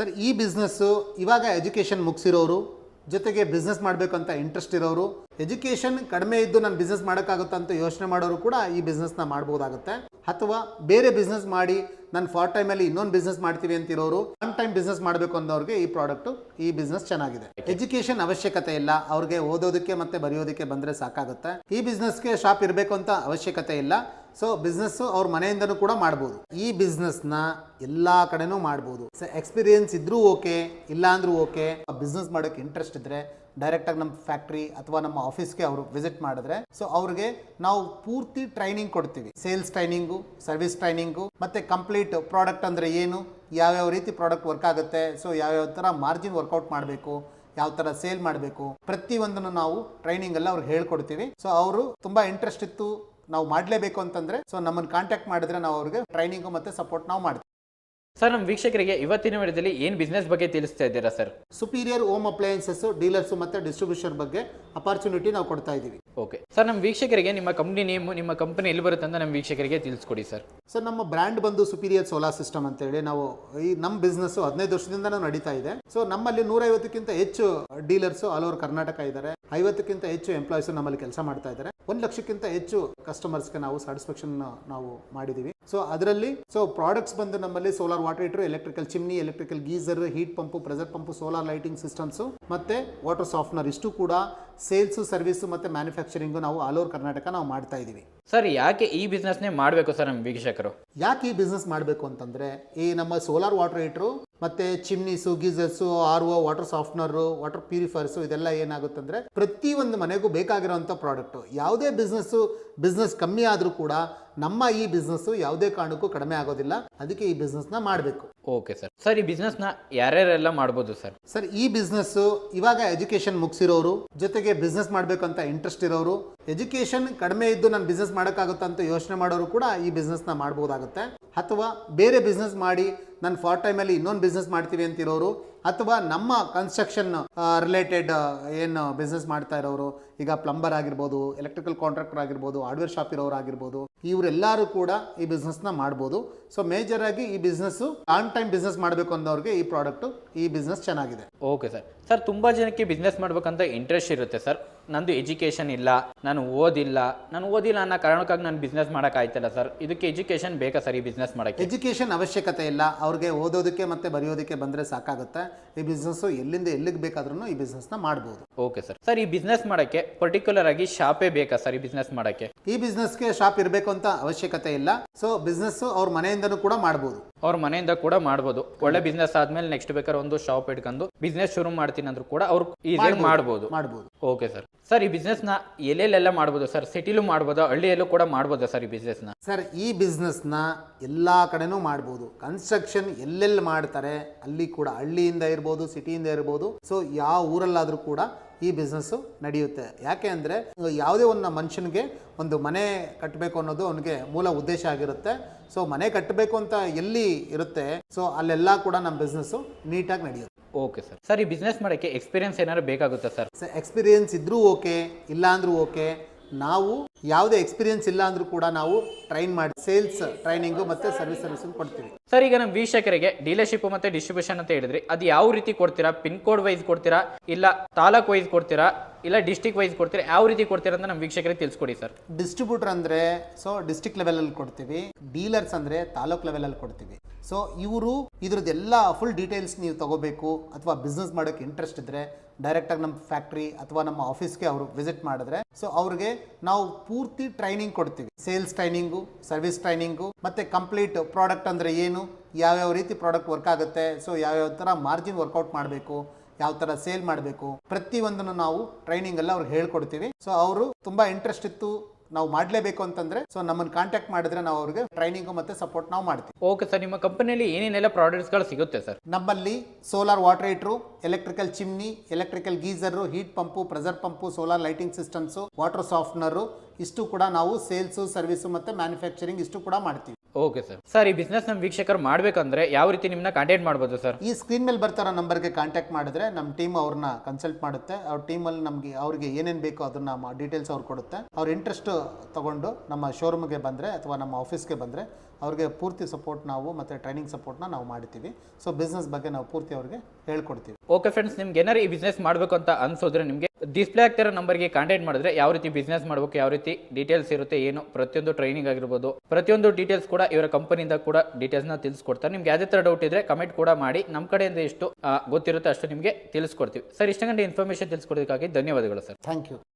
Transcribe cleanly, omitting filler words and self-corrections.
Sir ಈ business ಇವಾಗ education ಮುಗಿಸಿರೋರು ಜೊತೆಗೆ ಬಿಸ್ನೆಸ್ ಮಾಡಬೇಕು ಅಂತ ಇಂಟ್ರೆಸ್ಟ್ ಇರೋರು, ಎಜುಕೇಷನ್ ಕಡಿಮೆ ಇದ್ದು ನಾನು ಬಿಸ್ನೆಸ್ ಮಾಡೋಕ್ಕಾಗುತ್ತಾ ಅಂತ ಯೋಚನೆ ಮಾಡೋರು ಕೂಡ ಈ ಬಿಸ್ನೆಸ್ನ ಮಾಡ್ಬೋದಾಗುತ್ತೆ. ಅಥವಾ ಬೇರೆ ಬಿಸ್ನೆಸ್ ಮಾಡಿ ನಾನು ಫಾರ್ಟ್ ಟೈಮಲ್ಲಿ ಇನ್ನೊಂದು ಬಿಸ್ನೆಸ್ ಮಾಡ್ತೀವಿ ಅಂತಿರೋರು, ಒನ್ ಟೈಮ್ ಬಿಸ್ನೆಸ್ ಮಾಡಬೇಕು ಅನ್ನೋರಿಗೆ ಈ ಪ್ರಾಡಕ್ಟು ಈ ಬಿಸ್ನೆಸ್ ಚೆನ್ನಾಗಿದೆ. ಎಜುಕೇಷನ್ ಅವಶ್ಯಕತೆ ಇಲ್ಲ, ಅವ್ರಿಗೆ ಓದೋದಕ್ಕೆ ಮತ್ತೆ ಬರೆಯೋದಕ್ಕೆ ಬಂದರೆ ಸಾಕಾಗುತ್ತೆ. ಈ ಬಿಸ್ನೆಸ್ಗೆ ಶಾಪ್ ಇರಬೇಕು ಅಂತ ಅವಶ್ಯಕತೆ ಇಲ್ಲ. ಸೊ ಬಿಸ್ನೆಸ್ಸು ಅವ್ರ ಮನೆಯಿಂದನೂ ಕೂಡ ಮಾಡ್ಬೋದು. ಈ ಬಿಸ್ನೆಸ್ನ ಎಲ್ಲ ಕಡೆನೂ ಮಾಡ್ಬೋದು. ಸೊ ಎಕ್ಸ್ಪೀರಿಯನ್ಸ್ ಇದ್ರೂ ಓಕೆ, ಇಲ್ಲ ಅಂದ್ರೂ ಓಕೆ. ಬಿಸ್ನೆಸ್ ಮಾಡೋಕ್ಕೆ ಇಂಟ್ರೆಸ್ಟ್ ಇದ್ದರೆ ಡೈರೆಕ್ಟಾಗಿ ನಮ್ಮ ಫ್ಯಾಕ್ಟ್ರಿ ಅಥವಾ ನಮ್ಮ ಆಫೀಸ್ಗೆ ಅವರು ವಿಸಿಟ್ ಮಾಡಿದ್ರೆ ಸೊ ಅವ್ರಿಗೆ ನಾವು ಪೂರ್ತಿ ಟ್ರೈನಿಂಗ್ ಕೊಡ್ತೀವಿ. ಸೇಲ್ಸ್ ಟ್ರೈನಿಂಗು, ಸರ್ವಿಸ್ ಟ್ರೈನಿಂಗು, ಮತ್ತು ಕಂಪ್ಲೀಟ್ ಪ್ರಾಡಕ್ಟ್ ಅಂದರೆ ಏನು, ಯಾವ್ಯಾವ ರೀತಿ ಪ್ರಾಡಕ್ಟ್ ವರ್ಕ್ ಆಗುತ್ತೆ, ಸೊ ಯಾವ್ಯಾವ ಥರ ಮಾರ್ಜಿನ್ ವರ್ಕೌಟ್ ಮಾಡಬೇಕು, ಯಾವ ಥರ ಸೇಲ್ ಮಾಡಬೇಕು, ಪ್ರತಿಯೊಂದನ್ನು ನಾವು ಟ್ರೈನಿಂಗ್ ಎಲ್ಲ ಅವ್ರಿಗೆ ಹೇಳ್ಕೊಡ್ತೀವಿ. ಸೊ ಅವರು ತುಂಬ ಇಂಟ್ರೆಸ್ಟ್ ಇತ್ತು, ನಾವು ಮಾಡಲೇಬೇಕು ಅಂತಂದರೆ ಸೊ ನಮ್ಮನ್ನು ಕಾಂಟ್ಯಾಕ್ಟ್ ಮಾಡಿದ್ರೆ ನಾವು ಅವ್ರಿಗೆ ಟ್ರೈನಿಂಗು ಮತ್ತು ಸಪೋರ್ಟ್ ನಾವು ಮಾಡ್ತೀವಿ. ಸರ್, ನಮ್ಮ ವೀಕ್ಷಕರಿಗೆ ಇವತ್ತಿನ ವಿಡಿಯೋದಲ್ಲಿ ಏನು ಬಿಸ್ನೆಸ್ ಬಗ್ಗೆ ತಿಳಿಸ್ತಾ ಇದ್ದೀರಾ sir? Superior home appliances dealers ಮತ್ತು ಡಿಸ್ಟ್ರಿಬ್ಯೂಷನ್ ಬಗ್ಗೆ ಅಪಾರ್ಚುನಿಟಿ ನಾವು ಕೊಡ್ತಾ ಇದ್ದೀವಿ. ಓಕೆ ಸರ್, ನಮ್ಮ ವೀಕ್ಷಕರಿಗೆ ನಿಮ್ಮ ಕಂಪ್ನಿ ನೇಮು, ನಿಮ್ಮ ಕಂಪನಿ ಎಲ್ಲಿ ಬರುತ್ತೆ ಅಂತ ನಮ್ಮ ವೀಕ್ಷಕರಿಗೆ ತಿಳಿಸ್ಕೊಡಿ ಸರ್. ಸರ್, ನಮ್ಮ ಬ್ರ್ಯಾಂಡ್ ಬಂದು ಸುಪೀರಿಯರ್ ಸೋಲಾರ್ ಸಿಸ್ಟಮ್ ಅಂತೇಳಿ ನಾವು ನಮ್ಮ ಬಿಸ್ನೆಸ್ಸು 15 ವರ್ಷದಿಂದ ನಡೀತಾ ಇದೆ. ಸೊ ನಮ್ಮಲ್ಲಿ 150ಕ್ಕಿಂತ ಹೆಚ್ಚು ಡೀಲರ್ಸು ಆಲ್ ಓವರ್ ಕರ್ನಾಟಕ ಇದ್ದಾರೆ. 50ಕ್ಕಿಂತ ಹೆಚ್ಚು ಎಂಪ್ಲಾಯೀಸು ನಮ್ಮಲ್ಲಿ ಕೆಲಸ ಮಾಡ್ತಾ ಇದ್ದಾರೆ. 1 ಲಕ್ಷಕ್ಕಿಂತ ಹೆಚ್ಚು ಕಸ್ಟಮರ್ಸ್ಗೆ ನಾವು ಸ್ಯಾಟಿಸ್ಫ್ಯಾಕ್ಷನ್ ನಾವು ಮಾಡಿದ್ದೀವಿ. ಸೊ ಅದರಲ್ಲಿ ಪ್ರಾಡಕ್ಟ್ಸ್ ಬಂದು ನಮ್ಮಲ್ಲಿ solar water heater, electrical chimney, electrical geyser, heat pump, pressure pump, solar lighting systems ಮತ್ತೆ ವಾಟರ್ ಸಾಫ್ಟ್ನರ್, ಇಷ್ಟು ಕೂಡ ಸೇಲ್ಸು, ಸರ್ವಿಸು ಮತ್ತು ಮ್ಯಾನುಫ್ಯಾಕ್ಚರಿಂಗು ನಾವು ಆಲ್ ಓವರ್ ಕರ್ನಾಟಕ ನಾವು ಮಾಡ್ತಾ ಇದ್ದೀವಿ. ಸರ್, ಯಾಕೆ ಈ ಬಿಸ್ನೆಸ್ನೇ ಮಾಡಬೇಕು ಸರ್ ನಮ್ಮ ವೀಕ್ಷಕರು? ಯಾಕೆ ಈ ಬಿಸ್ನೆಸ್ ಮಾಡಬೇಕು ಅಂತಂದರೆ, ಈ ನಮ್ಮ ಸೋಲಾರ್ ವಾಟರ್ ಹೀಟ್ರು ಮತ್ತು ಚಿಮ್ನೀಸು, ಗೀಸರ್ಸು, RO, ವಾಟರ್ ಸಾಫ್ಟ್ನರು, ವಾಟರ್ ಪ್ಯೂರಿಫೈರ್ಸು, ಇದೆಲ್ಲ ಏನಾಗುತ್ತಂದರೆ ಪ್ರತಿಯೊಂದು ಮನೆಗೂ ಬೇಕಾಗಿರೋಂಥ ಪ್ರಾಡಕ್ಟು. ಯಾವುದೇ ಬಿಸ್ನೆಸ್ ಕಮ್ಮಿ ಆದರೂ ಕೂಡ ನಮ್ಮ ಈ ಬಿಸ್ನೆಸ್ಸು ಯಾವುದೇ ಕಾರಣಕ್ಕೂ ಕಡಿಮೆ ಆಗೋದಿಲ್ಲ. ಅದಕ್ಕೆ ಈ ಬಿಸ್ನೆಸ್ನ ಮಾಡಬೇಕು. Okay sir. ಸರ್, ಈ ಬಿಸ್ನೆಸ್ನ ಯಾರ್ಯಾರೆಲ್ಲ ಮಾಡ್ಬೋದು ಸರ್? ಸರ್, ಈ ಬಿಸ್ನೆಸ್ಸು ಇವಾಗ ಎಜುಕೇಷನ್ ಮುಗಿಸಿರೋರು ಜೊತೆಗೆ ಬಿಸ್ನೆಸ್ ಮಾಡಬೇಕು ಅಂತ ಇಂಟ್ರೆಸ್ಟ್ ಇರೋರು, ಎಜುಕೇಷನ್ ಕಡಿಮೆ ಇದ್ದು ನಾನು ಬಿಸ್ನೆಸ್ ಮಾಡೋಕ್ಕಾಗುತ್ತಾ ಅಂತ ಯೋಚನೆ ಮಾಡೋರು ಕೂಡ ಈ ಬಿಸ್ನೆಸ್ನ ಮಾಡ್ಬೋದಾಗುತ್ತೆ. ಅಥವಾ ಬೇರೆ ಬಿಸ್ನೆಸ್ ಮಾಡಿ ನಾನು ಫಾರ್ಟ್ ಟೈಮಲ್ಲಿ ಇನ್ನೊಂದು ಬಿಸ್ನೆಸ್ ಮಾಡ್ತೀವಿ ಅಂತಿರೋರು, ಅಥವಾ ನಮ್ಮ ಕನ್ಸ್ಟ್ರಕ್ಷನ್ ರಿಲೇಟೆಡ್ ಏನು ಬಿಸ್ನೆಸ್ ಮಾಡ್ತಾ ಇರೋರು, ಈಗ ಪ್ಲಂಬರ್ ಆಗಿರ್ಬೋದು, ಎಲೆಕ್ಟ್ರಿಕಲ್ ಕಾಂಟ್ರಾಕ್ಟರ್ ಆಗಿರ್ಬೋದು, ಹಾರ್ಡ್ವೇರ್ ಶಾಪ್ ಇರೋರು ಆಗಿರ್ಬೋದು, ಇವರೆಲ್ಲರೂ ಕೂಡ ಈ ಬಿಸ್ನೆಸ್ನ ಮಾಡ್ಬೋದು. ಸೊ ಮೇಜರ್ ಆಗಿ ಈ ಬಿಸ್ನೆಸ್ಸು ಆನ್ ಟೈಮ್ ಬಿಸ್ನೆಸ್ ಮಾಡಬೇಕು ಅನ್ನೋರಿಗೆ ಈ ಪ್ರಾಡಕ್ಟು ಈ ಬಿಸ್ನೆಸ್ ಚೆನ್ನಾಗಿದೆ. Okay sir. ಸರ್, ತುಂಬ ಜನಕ್ಕೆ ಬಿಸ್ನೆಸ್ ಮಾಡ್ಬೇಕಂತ ಇಂಟ್ರೆಸ್ಟ್ ಇರುತ್ತೆ ಸರ್. ನಂದು ಎಜುಕೇಷನ್ ಇಲ್ಲ, ನಾನು ಓದಿಲ್ಲ ಅನ್ನೋ ಕಾರಣಕ್ಕಾಗಿ ನಾನು ಬಿಸ್ನೆಸ್ ಮಾಡೋಕ್ಕಾಯ್ತಲ್ಲ ಸರ್. ಇದಕ್ಕೆ ಎಜುಕೇಷನ್ ಬೇಕಾ ಸರ್ ಈ ಬಿಸ್ನೆಸ್ ಮಾಡೋಕ್ಕೆ? ಎಜುಕೇಷನ್ ಅವಶ್ಯಕತೆ ಇಲ್ಲ, ಅವ್ರಿಗೆ ಓದೋದಕ್ಕೆ ಮತ್ತು ಬರೆಯೋದಕ್ಕೆ ಬಂದರೆ ಸಾಕಾಗುತ್ತೆ. ಈ ಬಿಸ್ನೆಸ್ಸು ಎಲ್ಲಿಂದ ಎಲ್ಲಿಗೆ ಬೇಕಾದ್ರೂ ಈ ಬಿಸ್ನೆಸ್ನ ಮಾಡ್ಬೋದು. Okay sir. ಸರ್, ಈ ಬಿಸ್ನೆಸ್ ಮಾಡೋಕ್ಕೆ ಪರ್ಟಿಕ್ಯುಲರ್ ಆಗಿ ಶಾಪೇ ಬೇಕಾ ಸರ್ ಈ ಬಿಸ್ನೆಸ್ ಮಾಡೋಕ್ಕೆ? ಈ ಬಿಸ್ನೆಸ್ಗೆ ಶಾಪ್ ಇರಬೇಕು ಅಂತ ಅವಶ್ಯಕತೆ ಇಲ್ಲ. ಸೊ ಬಿಸ್ನೆಸ್ಸು ಅವ್ರ ಮನೆಯಿಂದನೂ ಕೂಡ ಮಾಡ್ಬೋದು. ಅವ್ರ ಮನೆಯಿಂದ ಕೂಡ ಮಾಡ್ಬೋದು. ಒಳ್ಳೆ ಬಿಸ್ನೆಸ್ ಆದ್ಮೇಲೆ ನೆಕ್ಸ್ಟ್ ಬೇಕಾದ್ರೆ ಒಂದು ಶಾಪ್ ಇಟ್ಕೊಂಡು ಬಿಸ್ನೆಸ್ ಶುರು ಮಾಡ್ತೀನಿ ಅಂದ್ರೂ ಕೂಡ ಅವ್ರು ಈಸಿಯಾಗಿ ಮಾಡ್ಬೋದು. Okay sir. ಸರ್, ಈ ಬಿಸ್ನೆಸ್ನ ಎಲ್ಲೆಲ್ಲೆಲ್ಲ ಮಾಡ್ಬೋದು ಸರ್? ಸಿಟಿಲೂ ಮಾಡ್ಬೋದಾ, ಹಳ್ಳಿಯಲ್ಲೂ ಕೂಡ ಮಾಡ್ಬೋದಾ ಸರ್ ಈ ಬಿಸ್ನೆಸ್ನ? ಸರ್, ಈ ಬಿಸ್ನೆಸ್ನ ಎಲ್ಲ ಕಡೆನೂ ಮಾಡ್ಬೋದು. ಕನ್ಸ್ಟ್ರಕ್ಷನ್ ಎಲ್ಲೆಲ್ಲಿ ಮಾಡ್ತಾರೆ ಅಲ್ಲಿ ಕೂಡ, ಹಳ್ಳಿಯಿಂದ ಇರ್ಬೋದು, ಸಿಟಿಯಿಂದ ಇರ್ಬೋದು, ಸೊ ಯಾವ ಊರಲ್ಲಾದರೂ ಕೂಡ ಈ ಬಿಸ್ನೆಸ್ಸು ನಡೆಯುತ್ತೆ. ಯಾಕೆ ಅಂದರೆ ಯಾವುದೇ ಒಂದು ಮನುಷ್ಯನಿಗೆ ಒಂದು ಮನೆ ಕಟ್ಟಬೇಕು ಅನ್ನೋದು ಅವನಿಗೆ ಮೂಲ ಉದ್ದೇಶ ಆಗಿರುತ್ತೆ. ಸೊ ಮನೆ ಕಟ್ಟಬೇಕು ಅಂತ ಎಲ್ಲಿ ಇರುತ್ತೆ ಸೊ ಅಲ್ಲೆಲ್ಲ ಕೂಡ ನಮ್ಮ ಬಿಸ್ನೆಸ್ಸು ನೀಟಾಗಿ ನಡೆಯುತ್ತೆ. Okay sir. ಸರ್, ಈ ಬಿಸ್ನೆಸ್ ಮಾಡೋಕ್ಕೆ ಎಕ್ಸ್ಪೀರಿಯನ್ಸ್ ಏನಾದ್ರು ಬೇಕಾಗುತ್ತಾ ಸರ್? ಸರ್, ಎಕ್ಸ್ಪೀರಿಯನ್ಸ್ ಇದ್ರೂ ಓಕೆ, ಇಲ್ಲ ಅಂದ್ರೂ ಓಕೆ. ನಾವು ಯಾವುದೇ ಎಕ್ಸ್ಪೀರಿಯನ್ಸ್ ಇಲ್ಲ ಅಂದ್ರೂ ಕೂಡ ನಾವು ಟ್ರೈನ್ ಮಾಡಿ ಸೇಲ್ಸ್ ಟ್ರೈನಿಂಗು ಮತ್ತು ಸರ್ವಿಸ್ ಕೊಡ್ತೀವಿ. ಸರ್, ಈಗ ನಮ್ಮ ವೀಕ್ಷಕರಿಗೆ ಡೀಲರ್ಶಿಪ್ ಮತ್ತು ಡಿಸ್ಟ್ರಿಬ್ಯೂಷನ್ ಅಂತ ಹೇಳಿದ್ರಿ, ಅದು ಯಾವ ರೀತಿ ಕೊಡ್ತೀರಾ? ಪಿನ್ ಕೋಡ್ ವೈಸ್ ಕೊಡ್ತೀರಾ, ಇಲ್ಲ ತಾಲೂಕ್ ವೈಸ್ ಕೊಡ್ತೀರಾ, ಇಲ್ಲ ಡಿಸ್ಟಿಕ್ ವೈಸ್ ಕೊಡ್ತೀರಾ? ಯಾವ ರೀತಿ ಕೊಡ್ತೀರಾ ಅಂತ ನಮ್ಮ ವೀಕ್ಷಕರಿಗೆ ತಿಳಿಸ್ಕೊಡಿ ಸರ್. ಡಿಸ್ಟ್ರಿಬ್ಯೂಟರ್ ಅಂದರೆ ಸೊ ಡಿಸ್ಟಿಕ್ ಲೆವೆಲಲ್ಲಿ ಕೊಡ್ತೀವಿ, ಡೀಲರ್ಸ್ ಅಂದರೆ ತಾಲೂಕ್ ಲೆವೆಲಲ್ಲಿ ಕೊಡ್ತೀವಿ. ಸೊ ಇವರು ಇದ್ರದ್ದೆಲ್ಲ ಫುಲ್ ಡೀಟೇಲ್ಸ್ ನೀವು ತಗೋಬೇಕು ಅಥವಾ ಬಿಸ್ನೆಸ್ ಮಾಡೋಕ್ಕೆ ಇಂಟ್ರೆಸ್ಟ್ ಇದ್ದರೆ ಡೈರೆಕ್ಟಾಗಿ ನಮ್ಮ ಫ್ಯಾಕ್ಟ್ರಿ ಅಥವಾ ನಮ್ಮ ಆಫೀಸ್ಗೆ ಅವರು ವಿಸಿಟ್ ಮಾಡಿದ್ರೆ ಸೊ ಅವ್ರಿಗೆ ನಾವು ಪೂರ್ತಿ ಟ್ರೈನಿಂಗ್ ಕೊಡ್ತೀವಿ. ಸೇಲ್ಸ್ ಟ್ರೈನಿಂಗು, ಸರ್ವಿಸ್ ಟ್ರೈನಿಂಗು ಮತ್ತು ಕಂಪ್ಲೀಟ್ ಪ್ರಾಡಕ್ಟ್ ಅಂದರೆ ಏನು, ಯಾವ್ಯಾವ ರೀತಿ ಪ್ರಾಡಕ್ಟ್ ವರ್ಕ್ ಆಗುತ್ತೆ, ಸೊ ಯಾವ್ಯಾವ ಥರ ಮಾರ್ಜಿನ್ ವರ್ಕೌಟ್ ಮಾಡಬೇಕು, ಯಾವ ಥರ ಸೇಲ್ ಮಾಡಬೇಕು, ಪ್ರತಿಯೊಂದನ್ನು ನಾವು ಟ್ರೈನಿಂಗ್ ಎಲ್ಲ ಅವ್ರಿಗೆ ಹೇಳ್ಕೊಡ್ತೀವಿ. ಸೊ ಅವರು ತುಂಬ ಇಂಟ್ರೆಸ್ಟ್ ಇತ್ತು, ನಾವು ಮಾಡಲೇಬೇಕು ಅಂತಂದರೆ ಸೊ ನಮ್ಮನ್ನು ಕಾಂಟ್ಯಾಕ್ಟ್ ಮಾಡಿದ್ರೆ ನಾವು ಅವ್ರಿಗೆ ಟ್ರೈನಿಂಗು ಮತ್ತು ಸಪೋರ್ಟ್ ನಾವು ಮಾಡ್ತೀವಿ. Okay sir. ನಿಮ್ಮ ಕಂಪನಿಯಲ್ಲಿ ಏನೇನೆಲ್ಲ ಪ್ರಾಡಕ್ಟ್ಸ್ಗಳು ಸಿಗುತ್ತೆ ಸರ್? ನಮ್ಮಲ್ಲಿ solar water heater, electrical chimney, electrical geyser, heat pump, pressure pump, solar lighting systems, water softener, ಇಷ್ಟು ಕೂಡ ನಾವು ಸೇಲ್ಸು ಸರ್ವಿಸು ಮತ್ತು ಮ್ಯಾನುಫ್ಯಾಕ್ಚರಿಂಗ್ ಇಷ್ಟು ಕೂಡ ಮಾಡ್ತೀವಿ. Okay sir. ಸರ್ ಈ ಬಿಸ್ನೆಸ್ ನಮ್ಮ ವೀಕ್ಷಕರು ಮಾಡಬೇಕಂದ್ರೆ ಯಾವ ರೀತಿ ನಿಮ್ಮನ್ನ ಕಾಂಟ್ಯಾಕ್ಟ್ ಮಾಡ್ಬೋದು ಸರ್? ಈ ಸ್ಕ್ರೀನ್ ಮೇಲೆ ಬರ್ತಾರೋ ನಂಬರ್ಗೆ ಕಾಂಟ್ಯಾಕ್ಟ್ ಮಾಡಿದ್ರೆ ನಮ್ಮ ಟೀಮ್ ಅವ್ರನ್ನ ಕನ್ಸಲ್ಟ್ ಮಾಡುತ್ತೆ. ಅವ್ರ ಟೀಮಲ್ಲಿ ನಮಗೆ ಅವ್ರಿಗೆ ಏನೇನು ಬೇಕೋ ಅದನ್ನ ಡೀಟೇಲ್ಸ್ ಅವ್ರು ಕೊಡುತ್ತೆ. ಅವ್ರ ಇಂಟ್ರೆಸ್ಟ್ ತಗೊಂಡು ನಮ್ಮ ಶೋರೂಮ್ಗೆ ಬಂದರೆ ಅಥವಾ ನಮ್ಮ ಆಫೀಸ್ಗೆ ಬಂದರೆ ಅವ್ರಿಗೆ ಪೂರ್ತಿ ಸಪೋರ್ಟ್ ನಾವು ಮತ್ತು ಟ್ರೈನಿಂಗ್ ಸಪೋರ್ಟ್ನ ನಾವು ಮಾಡ್ತೀವಿ. ಸೊ ಬಿಸ್ನೆಸ್ ಬಗ್ಗೆ ನಾವು ಪೂರ್ತಿ ಅವ್ರಿಗೆ ಹೇಳ್ಕೊಡ್ತೀವಿ. ಓಕೆ ಫ್ರೆಂಡ್ಸ್, ನಿಮ್ಗೆ ಏನಾರು ಈ ಬಿಸ್ನೆಸ್ ಮಾಡಬೇಕು ಅಂತ ಅನ್ಸೋದ್ರೆ ನಿಮಗೆ ಡಿಸ್ಪ್ಲೇ ಆಗ್ತಿರೋ ನಂಬರ್ಗೆ ಕಾಂಟ್ಯಾಕ್ಟ್ ಮಾಡಿದ್ರೆ ಯಾವ ರೀತಿ ಬಿಸ್ನೆಸ್ ಮಾಡಬೇಕು, ಯಾವ ರೀತಿ ಡೀಟೇಲ್ಸ್ ಇರುತ್ತೆ, ಏನು ಪ್ರತಿಯೊಂದು ಟ್ರೈನಿಂಗ್ ಆಗಿರ್ಬೋದು, ಪ್ರತಿಯೊಂದು ಡೀಟೇಲ್ಸ್ ಕೂಡ ಇವರ ಕಂಪನಿಯಿಂದ ಕೂಡ ಡೀಟೇಲ್ಸ್ನ ತಿಳಿಸ್ಕೊಡ್ತಾರೆ. ನಿಮ್ಗೆ ಯಾವುದೇ ಥರ ಡೌಟ್ ಇದ್ರೆ ಕಮೆಂಟ್ ಕೂಡ ಮಾಡಿ, ನಮ್ಮ ಕಡೆಯಿಂದ ಎಷ್ಟು ಗೊತ್ತಿರುತ್ತೆ ಅಷ್ಟು ನಿಮಗೆ ತಿಳಿಸ್ಕೊಡ್ತೀವಿ. ಸರ್ ಇಷ್ಟಂಗಂಟೆ ಇನ್ಫಾರ್ಮೇಷನ್ ತಿಳಿಸ್ಕೊಡೋದಕ್ಕಾಗಿ ಧನ್ಯವಾದಗಳು ಸರ್. Thank you.